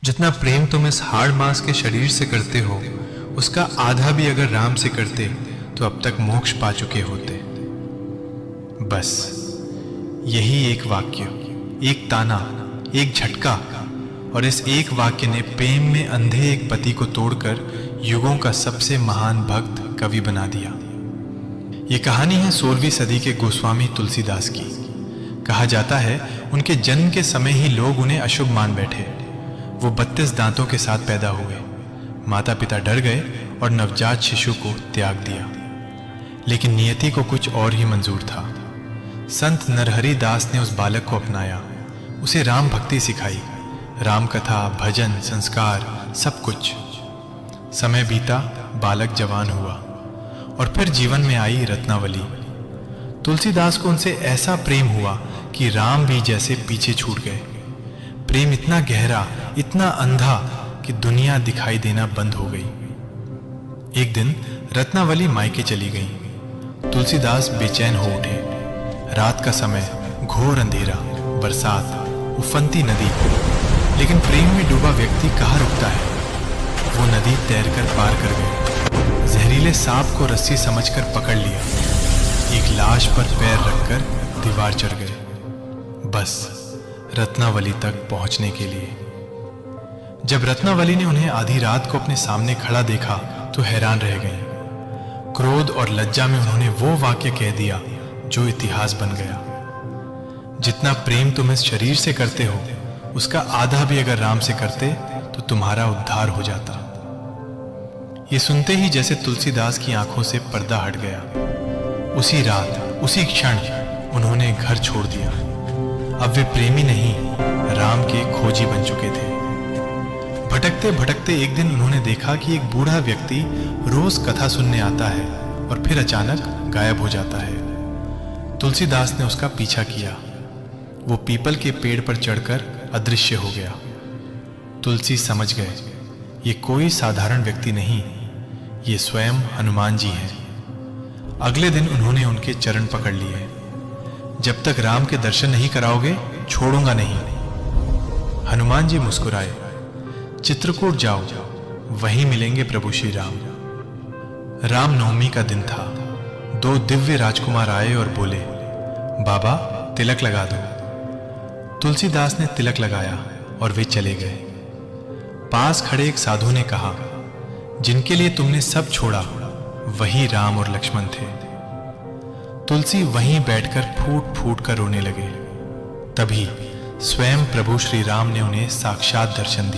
जितना प्रेम तुम इस हाड़ मांस के शरीर से करते हो, उसका आधा भी अगर राम से करते तो अब तक मोक्ष पा चुके होते। बस यही एक वाक्य, एक ताना, एक झटका, और इस एक वाक्य ने प्रेम में अंधे एक पति को तोड़कर युगों का सबसे महान भक्त कवि बना दिया। ये कहानी है 16वीं सदी के गोस्वामी तुलसीदास की। कहा जाता है उनके जन्म के समय ही लोग उन्हें अशुभ मान बैठे। वो 32 दांतों के साथ पैदा हुए। माता पिता डर गए और नवजात शिशु को त्याग दिया। लेकिन नियति को कुछ और ही मंजूर था। संत नरहरि दास ने उस बालक को अपनाया, उसे राम भक्ति सिखाई, राम कथा, भजन, संस्कार, सब कुछ। समय बीता, बालक जवान हुआ और फिर जीवन में आई रत्नावली। तुलसीदास को उनसे ऐसा प्रेम हुआ कि राम भी जैसे पीछे छूट गए। प्रेम इतना गहरा, इतना अंधा कि दुनिया दिखाई देना बंद हो गई। एक दिन रत्नावली मायके चली गई। तुलसीदास बेचैन हो उठे। रात का समय, घोर अंधेरा, बरसात, उफनती नदी। लेकिन प्रेम में डूबा व्यक्ति कहाँ रुकता है। वो नदी तैरकर पार कर गए। जहरीले सांप को रस्सी समझकर पकड़ लिया। एक लाश पर पैर रखकर दीवार चढ़ गए, बस रत्नावली तक पहुंचने के लिए। जब रत्नावली ने उन्हें आधी रात को अपने सामने खड़ा देखा तो हैरान रह गई। क्रोध और लज्जा में उन्होंने वो वाक्य कह दिया जो इतिहास बन गया। जितना प्रेम तुम इस शरीर से करते हो, उसका आधा भी अगर राम से करते तो तुम्हारा उद्धार हो जाता। ये सुनते ही जैसे तुलसीदास की आंखों से पर्दा हट गया। उसी रात, उसी क्षण उन्होंने घर छोड़ दिया। अब वे प्रेमी नहीं, राम के खोजी बन चुके थे। भटकते भटकते एक दिन उन्होंने देखा कि एक बूढ़ा व्यक्ति रोज कथा सुनने आता है और फिर अचानक गायब हो जाता है। तुलसीदास ने उसका पीछा किया। वो पीपल के पेड़ पर चढ़कर अदृश्य हो गया। तुलसी समझ गए, ये कोई साधारण व्यक्ति नहीं, ये स्वयं हनुमान जी हैं। अगले दिन उन्होंने उनके चरण पकड़ लिए। जब तक राम के दर्शन नहीं कराओगे, छोड़ूंगा नहीं। हनुमान जी मुस्कुराए। चित्रकूट जाओ, वहीं मिलेंगे प्रभु श्री राम। राम नवमी का दिन था। 2 दिव्य राजकुमार आए और बोले, बाबा तिलक लगा दो। तुलसीदास ने तिलक लगाया और वे चले गए। पास खड़े एक साधु ने कहा, जिनके लिए तुमने सब छोड़ा वही राम और लक्ष्मण थे। तुलसी वहीं बैठकर फूट फूट कर रोने लगे। तभी स्वयं प्रभु श्री राम ने उन्हें साक्षात दर्शन दिया।